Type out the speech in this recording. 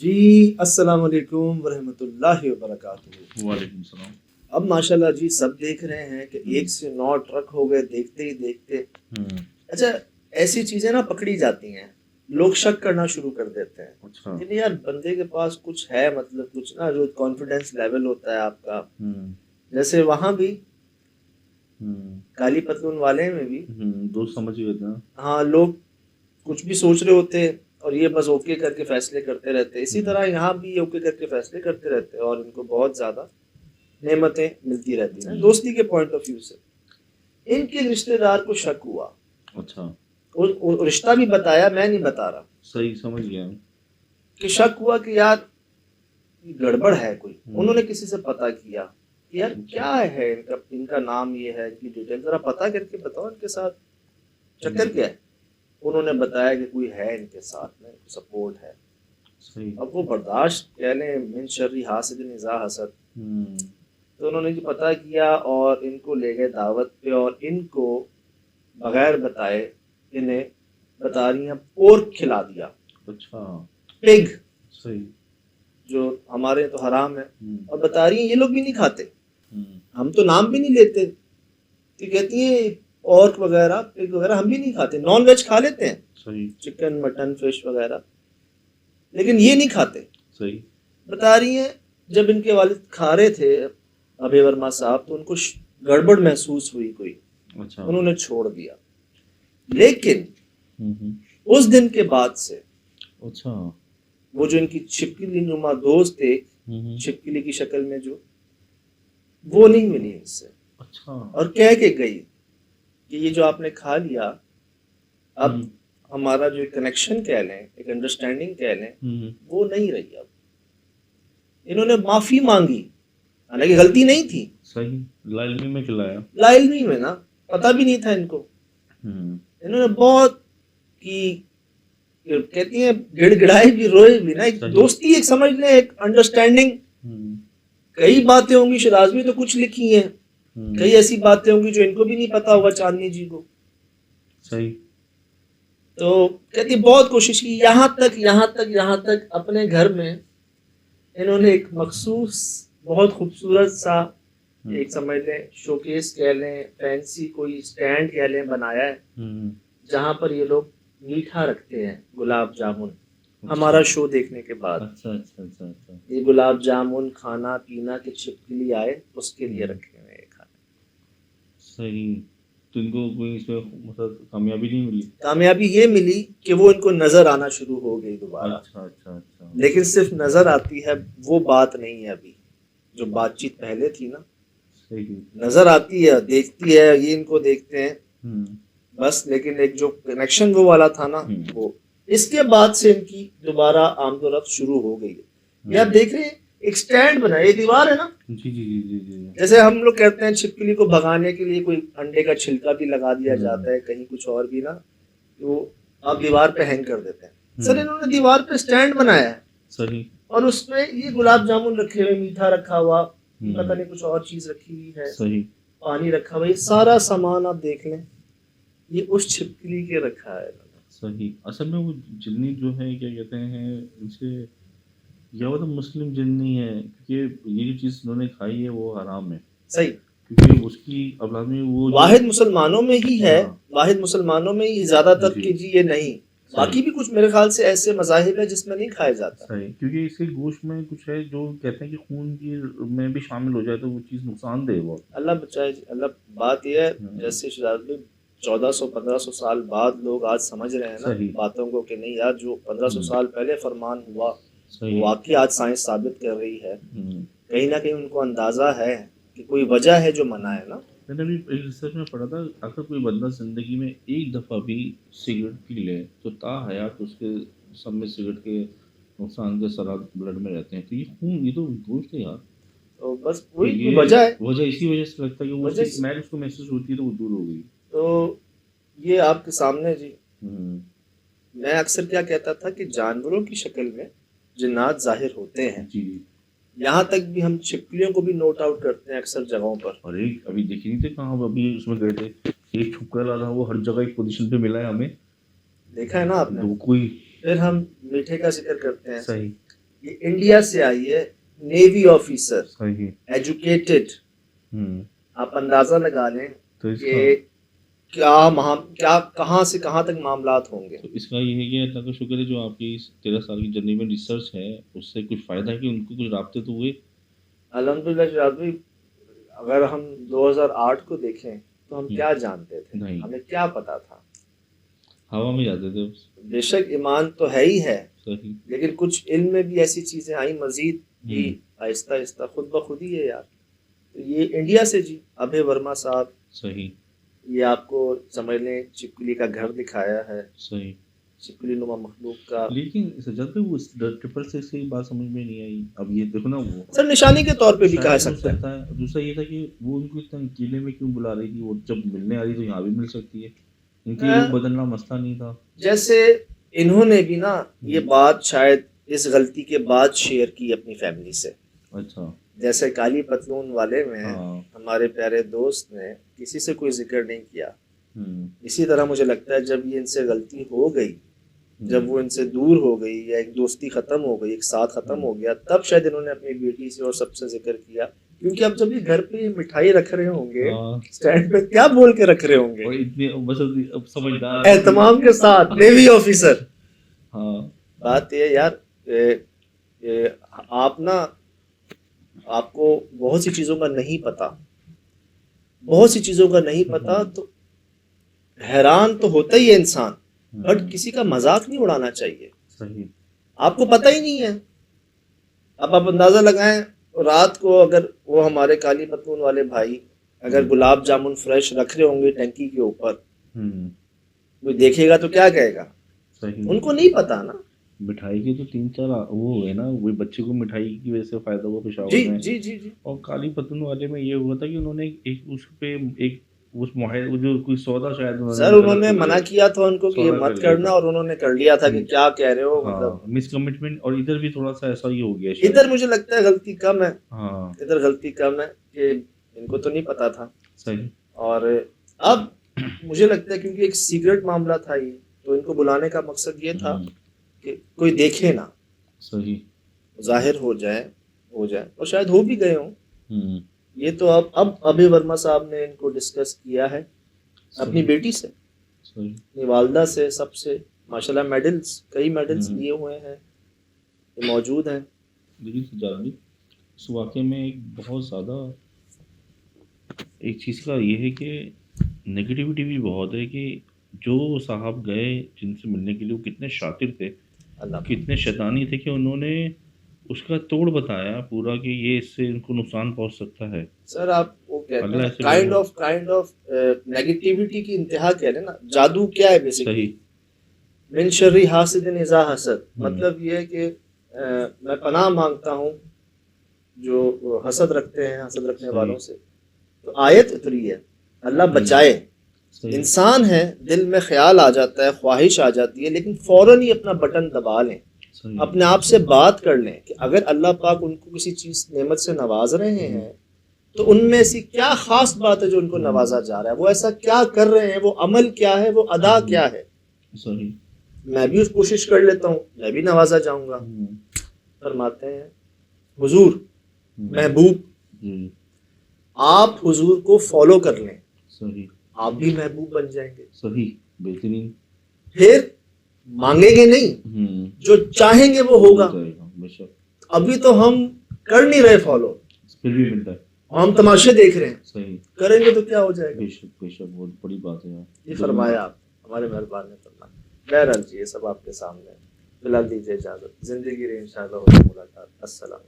جی السلام علیکم ورحمۃ اللہ وبرکاتہ۔ وعلیکم السلام۔ اب ماشاءاللہ جی سب دیکھ رہے ہیں کہ 1 سے 9 ٹرک ہو گئے دیکھتے ہی دیکھتے۔ اچھا ایسی چیزیں نا پکڑی جاتی ہیں، لوگ شک کرنا شروع کر دیتے ہیں۔ اچھا کہ یار بندے کے پاس کچھ ہے، مطلب کچھ نا جو کانفیڈنس لیول ہوتا ہے آپ کا، جیسے وہاں بھی کالی پتلون والے میں بھی دوست سمجھ گئے تھے۔ ہاں لوگ کچھ بھی سوچ رہے ہوتے ہیں اور یہ بس اوکے کر کے فیصلے کرتے رہتے ہیں۔ اسی طرح یہاں بھی اوکے کر کے فیصلے کرتے رہتے ہیں اور ان کو بہت زیادہ نعمتیں ملتی رہتی ہیں دوستی کے پوائنٹ آف ویو سے۔ ان کے رشتہ دار کو شک ہوا، اچھا اور رشتہ بھی بتایا، میں نہیں بتا رہا، صحیح سمجھ گیا کہ شک ہوا کہ یار گڑبڑ ہے کوئی۔ انہوں نے کسی سے پتہ کیا کہ یار کیا ہے ان کا نام یہ ہے، ان کی ڈیٹیل ذرا پتہ کر کے بتاؤ ان کے ساتھ چکر کیا ہے۔ انہوں نے بتایا کہ کوئی ہے ان کے ساتھ میں، سپورٹ ہے۔ صحیح۔ اب وہ برداشت کہہ لیں من شر حاسد اذا حسد، تو انہوں نے پتہ کیا اور ان کو لے گئے دعوت پہ، اور ان کو بغیر بتائے انہیں بتا رہی ہیں پورک کھلا دیا۔ اچھا پگ صحیح، جو ہمارے تو حرام ہے، اور بتا رہی ہیں یہ لوگ بھی نہیں کھاتے، ہم تو نام بھی نہیں لیتے، کہ کہتی ہیں پورک وغیرہ پگ وغیرہ ہم بھی نہیں کھاتے، نان ویج کھا لیتے ہیں، صحیح چکن مٹن فش وغیرہ، لیکن یہ نہیں کھاتے۔ صحیح۔ بتا رہی ہیں جب ان کے والد کھا رہے تھے ابے ورما صاحب، تو ان کو گڑبڑ محسوس ہوئی کوئی، اچھا انہوں نے چھوڑ دیا۔ لیکن اس دن کے بعد سے اچھا وہ جو ان کی چھپکلی نما دوست تھے، چھپکلی کی شکل میں جو، وہ نہیں ملی ان سے، اچھا اور کہہ کے گئی کہ یہ جو آپ نے کھا لیا، اب ہمارا جو کنیکشن کہہ لیں، ایک انڈرسٹینڈنگ کہہ لیں، وہ نہیں رہی۔ اب انہوں نے معافی مانگی، حالانکہ غلطی نہیں تھی، صحیح، لا علمی میں کھلایا، لا علمی میں نا، پتہ بھی نہیں تھا ان کو۔ انہوں نے بہت کی، کہتی ہیں گڑ گڑائے بھی روئے بھی نا، ایک دوستی، ایک سمجھ لیں ایک انڈرسٹینڈنگ۔ کئی باتیں ہوں گی، شراز میں تو کچھ لکھی ہیں، کئی ایسی باتیں ہوں گی جو ان کو بھی نہیں پتا ہوگا، چاندنی جی کو۔ صحیح۔ تو کہتی بہت کوشش کی، یہاں تک اپنے گھر میں انہوں نے ایک مخصوص بہت خوبصورت سا ایک سمجھ لیں شوکیس کہہ لیں، فینسی کوئی سٹینڈ کہہ لیں، بنایا ہے، جہاں پر یہ لوگ میٹھا رکھتے ہیں، گلاب جامن، ہمارا شو دیکھنے کے بعد یہ گلاب جامن کھانا پینا کے چھپکلی آئے اس کے لیے رکھے ہوئے ہیں کھانا۔ صحیح۔ تو ان کو کوئی اس میں مطلب کامیابی نہیں ملی؟ کامیابی یہ ملی کہ وہ ان کو نظر آنا شروع ہو گئی دوبارہ۔ اچھا لیکن صرف نظر آتی ہے، وہ بات نہیں ہے ابھی جو بات چیت پہلے تھی نا۔ صحیح، نظر آتی ہے، دیکھتی ہے، یہ ان کو دیکھتے ہیں بس، لیکن ایک جو کنیکشن وہ والا تھا نا، وہ اس کے بعد سے ان کی دوبارہ آمد و رفت شروع ہو گئی ہے۔ یہ آپ دیکھ رہے ہیں ایک سٹینڈ بنا ہے، یہ دیوار ہے نا، جی جی جی جی جی، جیسے ہم لوگ کہتے ہیں چھپکلی کو بھگانے کے لیے کوئی انڈے کا چھلکا بھی لگا دیا جاتا ہے، کہیں کچھ اور بھی نا، وہ آپ دیوار پہ ہینگ کر دیتے ہیں۔ سر انہوں نے دیوار پہ سٹینڈ بنایا ہے، صحیح، اور اس میں یہ گلاب جامن رکھے ہوئے، میٹھا رکھا ہوا، پتہ نہیں کچھ اور چیز رکھی ہوئی ہے، صحیح، پانی رکھا ہوا، یہ سارا سامان آپ دیکھ لیں یہ اس چھپکلی کے رکھا ہے۔ صحیح۔ اصل میں وہ جنی جو ہے کیا کہتے ہیں ان سے، یا وہ تو مسلم جن نہیں ہے، کیونکہ یہ جو چیز انہوں نے کھائی ہے وہ حرام ہے، صحیح، کیونکہ اس کی اولاد میں وہ واحد مسلمانوں میں ہی ہے، واحد مسلمانوں میں ہی زیادہ تر کہ جی یہ نہیں، باقی بھی کچھ میرے خیال سے ایسے مذاہب ہیں جس میں نہیں کھایا جاتا۔ صحیح، کیونکہ اس کے گوشت میں کچھ ہے جو کہتے ہیں کہ خون کی میں بھی شامل ہو جائے تو وہ چیز نقصان دہ بہت۔ اللہ بچائے جی، اللہ۔ بات یہ ہے جیسے شہزاد بھائی 1400-1500 سال بعد لوگ آج سمجھ رہے ہیں نا باتوں کو، کہ نہیں یار جو 1500 سال پہلے فرمان ہوا واقعی آج سائنس ثابت کر رہی ہے، کہیں نہ کہیں ان کو اندازہ ہے کہ کوئی وجہ ہے جو منع ہے نا۔ میں نے ابھی ایک ریسرچ میں پڑھا تھا، اگر کوئی بندہ زندگی میں ایک دفعہ بھی سگریٹ پی لے تو تا حیات اس کے سب میں سگریٹ کے نقصان کے اثرات بلڈ میں رہتے ہیں، تو یہ خون، یہ تو گوشت ہے یار، تو بس وہی وجہ ہے، وجہ اسی وجہ سے لگتا ہے کہ وہ اسمیل اس کو محسوس ہوتی ہے تو وہ دور ہو گئی۔ تو یہ آپ کے سامنے جی، میں اکثر کیا کہتا تھا کہ جانوروں کی شکل میں جنات ظاہر ہوتے ہیں، جی، یہاں تک بھی ہم چھپکلیوں کو بھی نوٹ آؤٹ کرتے ہیں اکثر جگہوں پر۔ اور ایک ابھی دیکھی نہیں تھے کہاں، ابھی اس میں گئے تھے، ایک چھپکلا تھا وہ ہر جگہ ایک پوزیشن پہ ملا ہے ہمیں، دیکھا ہے نا آپ نے۔ کوئی پھر ہم میٹھے کا ذکر کرتے ہیں، صحیح، یہ انڈیا سے آئی ہے, نیوی آفیسر, صحیح. ایجوکیٹڈ. آپ اندازہ لگا لیں تو اس کہ کیا کہاں سے کہاں تک معاملات ہوں گے. تو اس کا یہ ہے کہ اللہ کا شکر ہے جو آپ کی 13 سال کی جرنی میں ریسرچ ہے اس سے کچھ فائدہ ہے کہ ان کو کچھ رابطے تو ہوئے. الحمدللہ شہزاد بھائی, اگر ہم 2008 کو دیکھیں تو ہم کیا جانتے تھے, نہیں. ہمیں کیا پتا تھا. ہوا میں جاتے تھے. بے شک ایمان تو ہے ہی ہے, صحیح. لیکن کچھ علم میں بھی ایسی چیزیں آئیں مزید بھی آہستہ آہستہ خود بخود ہی ہے یار. تو یہ انڈیا سے جی ابھے ورما صاحب, صحیح. یہ آپ کو سمجھ لیں چپکلی کا گھر دکھایا ہے, صحیح. چپکلی نما مخلوق کا. لیکن سجاد بھائی وہ 666 کی بات سمجھ میں نہیں آئی. اب یہ دیکھو نا وہ سر نشانی کے طور پہ بھی کہا شاید ہو سکتا ہے. دوسرا یہ تھا کہ وہ ان کو اتنا قلعے میں کیوں بلا رہی تھی, وہ جب ملنے آ رہی تو یہاں بھی مل سکتی ہے, ان کی روح بدلنا مسئلہ نہیں تھا. جیسے انہوں نے بھی نا یہ بات شاید اس غلطی کے بعد شیئر کی اپنی فیملی سے. اچھا. جیسے کالی پتلون والے میں ہمارے پیارے دوست نے کسی سے کوئی ذکر نہیں کیا, اسی طرح مجھے لگتا ہے جب یہ ان سے غلطی ہو گئی, جب وہ ان سے دور ہو گئی یا ایک دوستی ختم ہو گئی, ایک ساتھ ختم ہو گیا, تب شاید انہوں نے اپنی بیٹی سے اور سب سے ذکر کیا. کیونکہ اب جب یہ گھر پہ مٹھائی رکھ رہے ہوں گے اسٹینڈ پہ, کیا بول کے رکھ رہے ہوں گے, اور اتنے بس اب سمجھدار اہتمام کے ساتھ, نیوی آفیسر. ہاں بات یہ یار, آپ نا آپ کو بہت سی چیزوں کا نہیں پتا, بہت سی چیزوں کا نہیں پتا, تو حیران تو ہوتا ہی ہے انسان, بٹ کسی کا مذاق نہیں اڑانا چاہیے. صحیح. آپ کو پتہ ہی نہیں ہے. اب آپ اندازہ لگائیں رات کو اگر وہ ہمارے کالی پتلون والے بھائی اگر گلاب جامن فریش رکھ رہے ہوں گے ٹنکی کے اوپر, کوئی دیکھے گا تو کیا کہے گا. صحیح. ان کو نہیں پتا نا. مٹھائی کے تو 3-4 وہ ہوئے نا, وہی بچے کو مٹھائی کی وجہ سے فائدہ ہوا پشاور جی میں. جی جی جی. اور کالی پتلون والے میں یہ ہوا تھا کہ انہوں نے ایک اس پہ ایک اس معاہدے جو کوئی سودا شاید سر انہوں نے منع کیا تھا ان کو کہ یہ مت کرنا, اور انہوں نے کر لیا تھا کہ کیا کہہ رہے ہو, مطلب مس کمٹمنٹ. اور ادھر بھی تھوڑا سا ایسا ہی ہو گیا. ادھر مجھے لگتا ہے غلطی کم ہے, ہاں ادھر غلطی کم ہے کہ ان کو تو نہیں پتا تھا. صحیح. اور اب مجھے لگتا ہے کیونکہ ایک سیکرٹ معاملہ تھا یہ, تو ان کو بلانے کا مقصد یہ تھا کہ کوئی دیکھے نا. صحیح. ظاہر ہو جائے, اور شاید ہو بھی گئے ہوں. یہ تو اب ابھی ورما صاحب نے ان کو ڈسکس کیا ہے اپنی بیٹی سے, اپنی والدہ سے, سب سے. ماشاءاللہ میڈلز, کئی میڈلز لیے ہوئے ہیں, یہ موجود ہیں. لیکن سجاد جی اس واقعے میں ایک بہت زیادہ ایک چیز کا یہ ہے کہ نگیٹیوٹی بھی بہت ہے کہ جو صاحب گئے جن سے ملنے کے لیے وہ کتنے شاطر تھے, کتنے شیطانی تھے کہ انہوں نے اس کا توڑ بتایا پورا کہ یہ اس سے ان کو نقصان پہنچ سکتا ہے. سر آپ وہ کہتے ہیں کائنڈ آف نیگیٹیوٹی کی انتہا کہہ رہے ہیں نا. جادو کیا ہے بیسیکلی, من شر حاسد اذا حسد, مطلب یہ ہے کہ میں پناہ مانگتا ہوں جو حسد رکھتے ہیں, حسد رکھنے والوں سے. تو آیت اتری ہے اللہ بچائے. انسان ہے, دل میں خیال آ جاتا ہے, خواہش آ جاتی ہے, لیکن فوراً ہی اپنا بٹن دبا لیں, اپنے آپ سے بات کر لیں کہ اگر اللہ پاک ان کو کسی چیز نعمت سے نواز رہے ہیں تو ان میں ایسی کیا خاص بات ہے جو ان کو نوازا جا رہا ہے, وہ ایسا کیا کر رہے ہیں, وہ عمل کیا ہے, وہ ادا کیا ہے. میں بھی اس کوشش کر لیتا ہوں, میں بھی نوازا جاؤں گا. فرماتے ہیں حضور محبوب, آپ حضور کو فالو کر لیں, آپ بھی محبوب بن جائیں گے. صحیح. بہترین. پھر مانگیں گے نہیں, جو چاہیں گے وہ ہوگا. ابھی تو ہم کر نہیں رہے فالو, پھر بھی ملتا ہے, ہم تماشے دیکھ رہے ہیں. صحیح. کریں گے تو کیا ہو جائے گا. بے شک بے شک, بہت بڑی بات ہے. یہ فرمایا آپ ہمارے مہربان نے فرمایا. بہرحال جی یہ سب آپ کے سامنے. فی الحال دیجیے اجازت, زندگی رہے انشاءاللہ ملاقات. السلام.